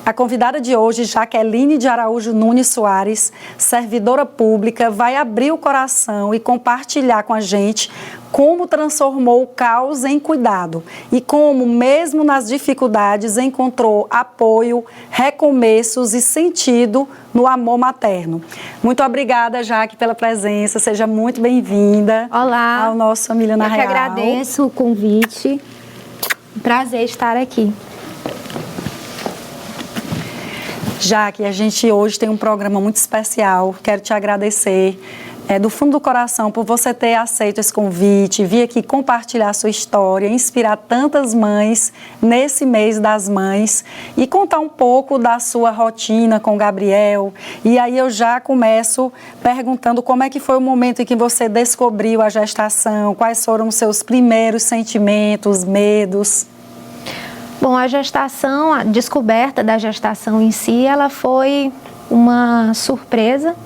A convidada de hoje, Jaqueline de Araújo Nunes Soares, servidora pública, vai abrir o coração e compartilhar com a gente como transformou o caos em cuidado e como, mesmo nas dificuldades, encontrou apoio, recomeços e sentido no amor materno. Muito obrigada, Jaque, pela presença. Seja muito bem-vinda. Olá. Ao nosso Família na Real. Eu que agradeço o convite. Prazer estar aqui. Jaque, a gente hoje tem um programa muito especial. Quero te agradecer do fundo do coração por você ter aceito esse convite, vir aqui compartilhar a sua história, inspirar tantas mães nesse mês das mães e contar um pouco da sua rotina com o Gabriel. E aí eu já começo perguntando como é que foi o momento em que você descobriu a gestação, quais foram os seus primeiros sentimentos, medos. Bom, a gestação, a descoberta da gestação em si, ela foi uma surpresa,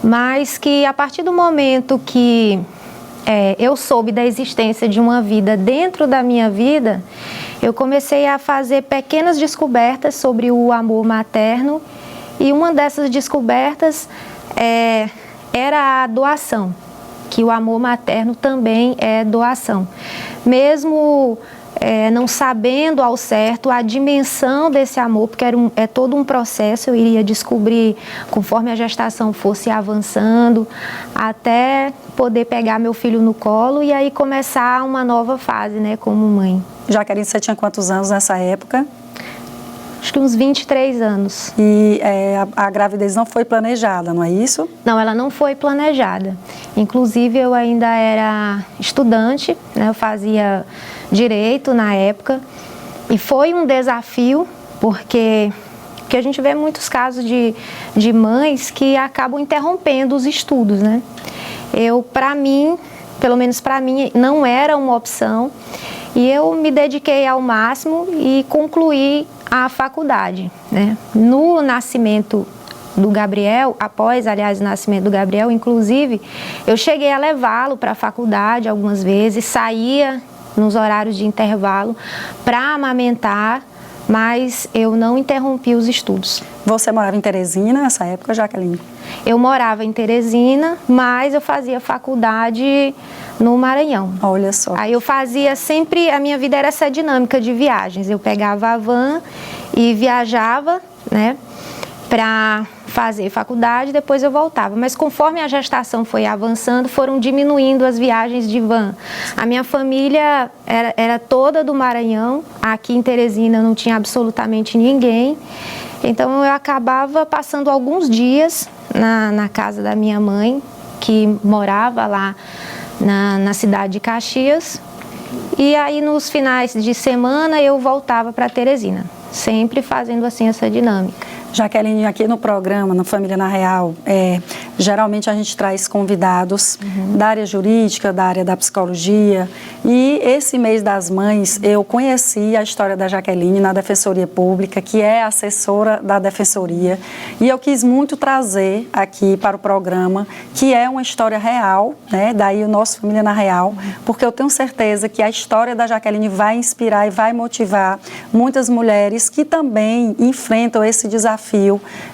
mas que a partir do momento que eu soube da existência de uma vida dentro da minha vida, eu comecei a fazer pequenas descobertas sobre o amor materno e uma dessas descobertas era a doação, que o amor materno também é doação. Mesmo não sabendo ao certo a dimensão desse amor, porque é todo um processo, eu iria descobrir conforme a gestação fosse avançando, até poder pegar meu filho no colo e aí começar uma nova fase, né, como mãe. Jaqueline, você tinha quantos anos nessa época? Acho que uns 23 anos. E a gravidez não foi planejada, não é isso? Não, ela não foi planejada. Inclusive, eu ainda era estudante, né? Eu fazia direito na época. E foi um desafio, porque a gente vê muitos casos de mães que acabam interrompendo os estudos, né? Para mim, pelo menos para mim, não era uma opção. E eu me dediquei ao máximo e concluí a faculdade, né? No nascimento do Gabriel, após, aliás, o nascimento do Gabriel, inclusive, eu cheguei a levá-lo para a faculdade algumas vezes, saía nos horários de intervalo para amamentar, mas eu não interrompi os estudos. Você morava em Teresina nessa época, Jaqueline? Eu morava em Teresina, mas eu fazia faculdade no Maranhão. Olha só. Aí eu fazia sempre, a minha vida era essa dinâmica de viagens. Eu pegava a van e viajava, né, para fazer faculdade, depois eu voltava. Mas conforme a gestação foi avançando, foram diminuindo as viagens de van. A minha família era toda do Maranhão, aqui em Teresina não tinha absolutamente ninguém. Então eu acabava passando alguns dias na casa da minha mãe, que morava lá na cidade de Caxias, e aí nos finais de semana eu voltava para Teresina, sempre fazendo assim essa dinâmica. Jaqueline, aqui no programa, no Família na Real, geralmente a gente traz convidados da área jurídica, da área da psicologia, e esse mês das mães eu conheci a história da Jaqueline na Defensoria Pública, que é assessora da Defensoria, e eu quis muito trazer aqui para o programa, que é uma história real, né? Daí o nosso Família na Real, porque eu tenho certeza que a história da Jaqueline vai inspirar e vai motivar muitas mulheres que também enfrentam esse desafio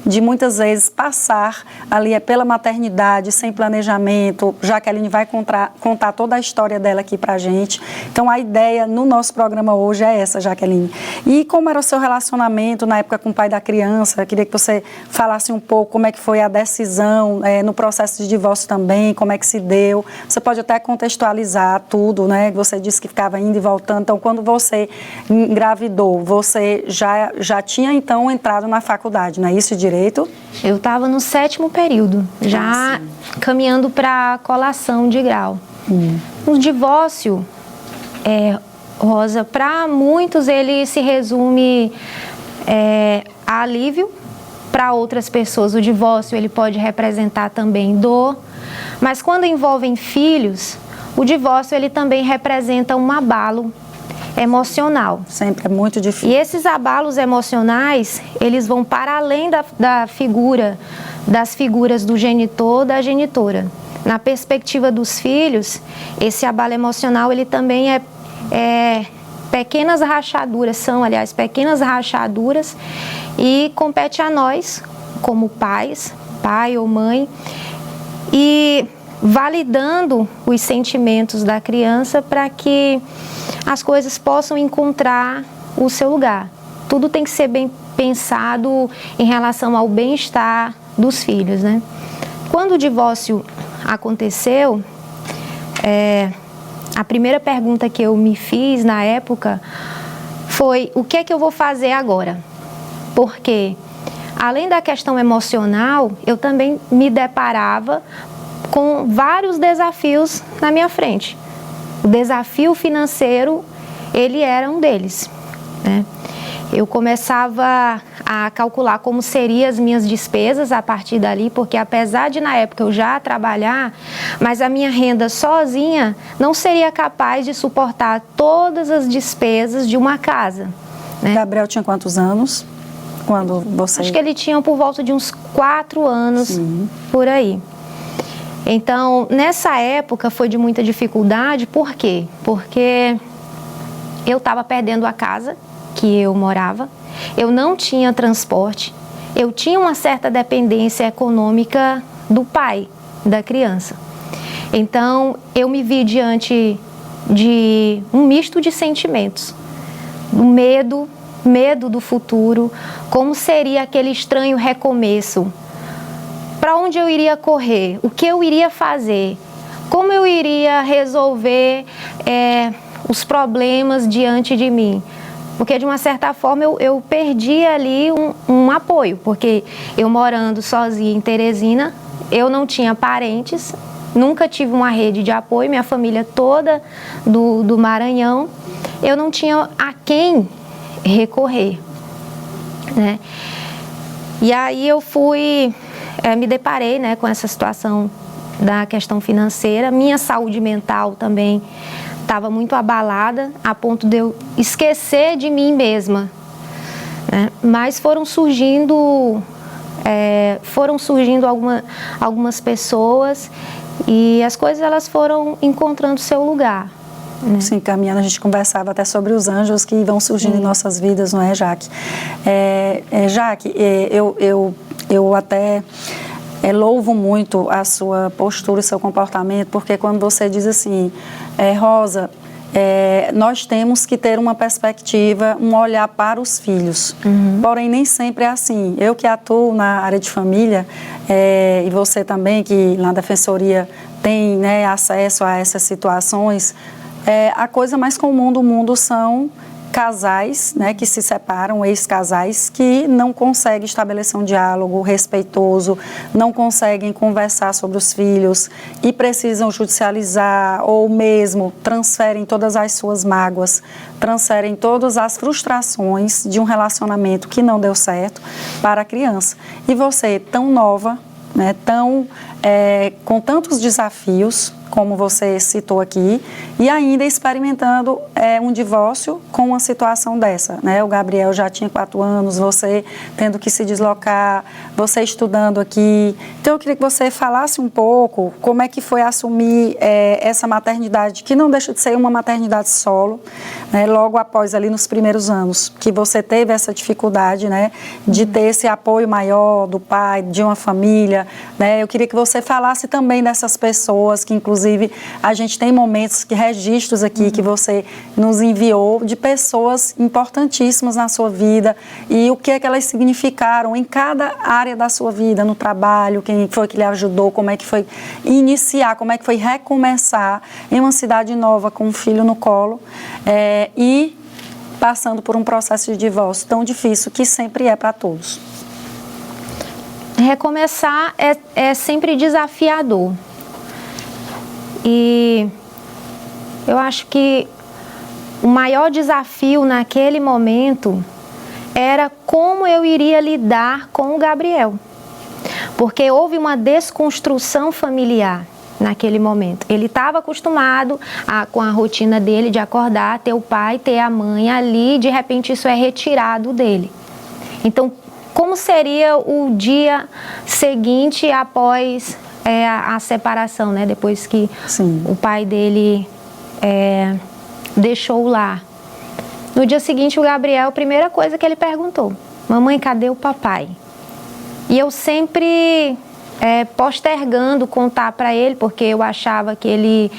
de muitas vezes passar ali pela maternidade sem planejamento. Jaqueline vai contar toda a história dela aqui pra gente. Então a ideia no nosso programa hoje é essa, Jaqueline. E como era o seu relacionamento na época com o pai da criança? Eu queria que você falasse um pouco como é que foi a decisão no processo de divórcio também, como é que se deu. Você pode até contextualizar tudo, né? Você disse que ficava indo e voltando. Então quando você engravidou, você já tinha então entrado na faculdade, não é isso, direito? Eu estava no 7º período, já caminhando para colação de grau. O divórcio, Rosa, para muitos ele se resume a alívio. Para outras pessoas o divórcio ele pode representar também dor, mas quando envolvem filhos, o divórcio ele também representa um abalo emocional. Sempre é muito difícil. E esses abalos emocionais, eles vão para além das figuras do genitor, da genitora. Na perspectiva dos filhos, esse abalo emocional, ele também pequenas rachaduras, pequenas rachaduras, e compete a nós, como pais, pai ou mãe, e validando os sentimentos da criança para que as coisas possam encontrar o seu lugar. Tudo tem que ser bem pensado em relação ao bem-estar dos filhos, né? Quando o divórcio aconteceu, a primeira pergunta que eu me fiz na época foi: o que é que eu vou fazer agora? Porque, além da questão emocional, eu também me deparava com vários desafios na minha frente. O desafio financeiro, ele era um deles, né? Eu começava a calcular como seriam as minhas despesas a partir dali, porque apesar de na época eu já trabalhar, mas a minha renda sozinha não seria capaz de suportar todas as despesas de uma casa, né? Gabriel tinha quantos anos quando você... Acho que ele tinha por volta de uns 4 anos, sim, por aí. Então, nessa época foi de muita dificuldade. Por quê? Porque eu estava perdendo a casa que eu morava, eu não tinha transporte, eu tinha uma certa dependência econômica do pai da criança. Então, eu me vi diante de um misto de sentimentos, do medo do futuro, como seria aquele estranho recomeço, para onde eu iria correr, o que eu iria fazer, como eu iria resolver os problemas diante de mim. Porque, de uma certa forma, eu perdi ali um apoio, porque eu morando sozinha em Teresina, eu não tinha parentes, nunca tive uma rede de apoio, minha família toda do Maranhão, eu não tinha a quem recorrer, né? E aí eu me deparei, né, com essa situação da questão financeira. Minha saúde mental também estava muito abalada, a ponto de eu esquecer de mim mesma, né? Mas foram surgindo algumas pessoas, e as coisas elas foram encontrando seu lugar, né? Sim, caminhando, a gente conversava até sobre os anjos que vão surgindo, sim, em nossas vidas, não é, Jaque? Jaque, eu até louvo muito a sua postura e seu comportamento, porque quando você diz assim, Rosa, nós temos que ter uma perspectiva, um olhar para os filhos. Uhum. Porém, nem sempre é assim. Eu que atuo na área de família, e você também, que na Defensoria tem, né, acesso a essas situações, a coisa mais comum do mundo são casais, né, que se separam, ex-casais, que não conseguem estabelecer um diálogo respeitoso, não conseguem conversar sobre os filhos e precisam judicializar, ou mesmo transferem todas as suas mágoas, transferem todas as frustrações de um relacionamento que não deu certo para a criança. E você, tão nova, né, com tantos desafios, como você citou aqui, e ainda experimentando um divórcio com uma situação dessa, né? O Gabriel já tinha 4 anos, você tendo que se deslocar, você estudando aqui. Então, eu queria que você falasse um pouco como é que foi assumir essa maternidade, que não deixa de ser uma maternidade solo, né? Logo após, ali nos primeiros anos, que você teve essa dificuldade, né, de ter esse apoio maior do pai, de uma família, né? Eu queria que você falasse também dessas pessoas que, inclusive, a gente tem momentos, registros aqui que você nos enviou de pessoas importantíssimas na sua vida e o que é que elas significaram em cada área da sua vida, no trabalho, quem foi que lhe ajudou, como é que foi iniciar, como é que foi recomeçar em uma cidade nova com um filho no colo e passando por um processo de divórcio tão difícil que sempre é para todos. Recomeçar é sempre desafiador. E eu acho que o maior desafio naquele momento era como eu iria lidar com o Gabriel. Porque houve uma desconstrução familiar naquele momento. Ele estava acostumado com a rotina dele de acordar, ter o pai, ter a mãe ali, de repente isso é retirado dele. Então, como seria o dia seguinte após a separação, né? Depois que, sim, o pai dele deixou o lar. No dia seguinte, o Gabriel, a primeira coisa que ele perguntou: mamãe, cadê o papai? E eu sempre postergando contar para ele, porque eu achava que ele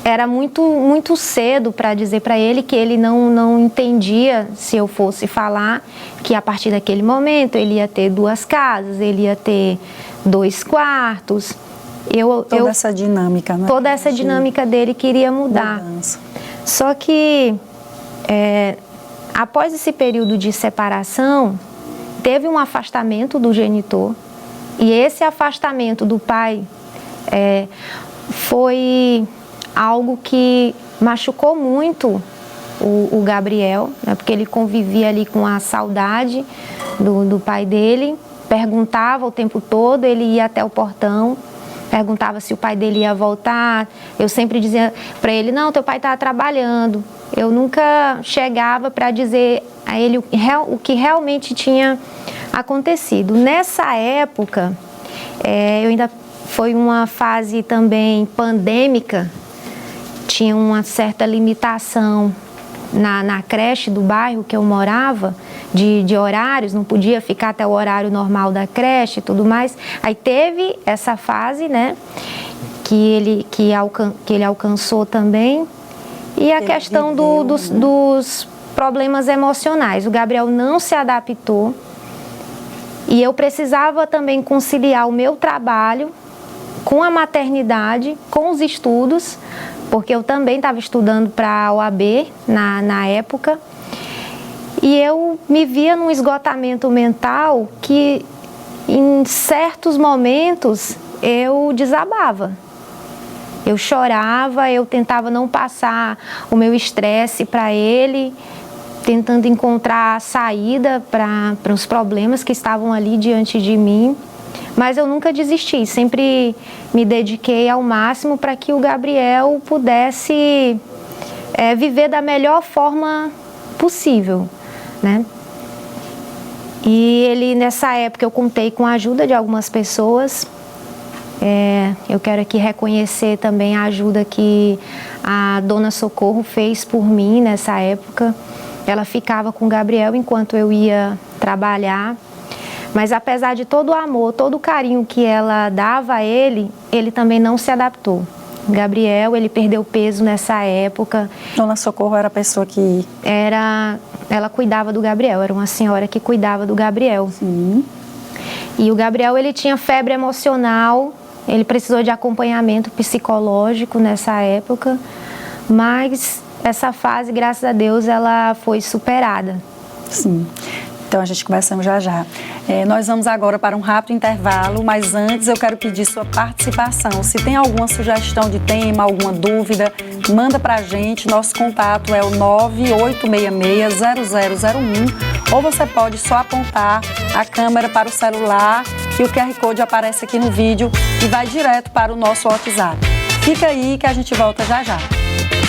era muito cedo para dizer para ele, que ele não entendia se eu fosse falar que a partir daquele momento ele ia ter 2 casas, ele ia ter 2 quartos. Toda essa dinâmica, né? Toda essa dinâmica dele queria mudar. Mudança. Só que após esse período de separação, teve um afastamento do genitor, e esse afastamento do pai foi algo que machucou muito o Gabriel, né, porque ele convivia ali com a saudade do pai dele, perguntava o tempo todo, ele ia até o portão, perguntava se o pai dele ia voltar. Eu sempre dizia para ele: não, teu pai está trabalhando. Eu nunca chegava para dizer a ele o que realmente tinha acontecido. Nessa época, foi uma fase também pandêmica, tinha uma certa limitação na creche do bairro que eu morava, de horários, não podia ficar até o horário normal da creche e tudo mais. Aí teve essa fase, né, que ele alcançou também, e a questão dos problemas emocionais. O Gabriel não se adaptou, e eu precisava também conciliar o meu trabalho com a maternidade, com os estudos, porque eu também estava estudando para a OAB na época, e eu me via num esgotamento mental que, em certos momentos, eu desabava. Eu chorava, eu tentava não passar o meu estresse para ele, tentando encontrar a saída para os problemas que estavam ali diante de mim. Mas eu nunca desisti, sempre me dediquei ao máximo para que o Gabriel pudesse viver da melhor forma possível, né? E ele, nessa época, eu contei com a ajuda de algumas pessoas. Eu quero aqui reconhecer também a ajuda que a Dona Socorro fez por mim nessa época. Ela ficava com o Gabriel enquanto eu ia trabalhar. Mas apesar de todo o amor, todo o carinho que ela dava a ele, ele também não se adaptou. Gabriel, ele perdeu peso nessa época. Dona Socorro era a pessoa que... Ela cuidava do Gabriel, era uma senhora que cuidava do Gabriel. Sim. E o Gabriel, ele tinha febre emocional, ele precisou de acompanhamento psicológico nessa época, mas essa fase, graças a Deus, ela foi superada. Sim. Então a gente conversamos já. Nós vamos agora para um rápido intervalo, mas antes eu quero pedir sua participação. Se tem alguma sugestão de tema, alguma dúvida, manda pra gente. Nosso contato é o 988660001, ou você pode só apontar a câmera para o celular e o QR Code aparece aqui no vídeo e vai direto para o nosso WhatsApp. Fica aí que a gente volta já.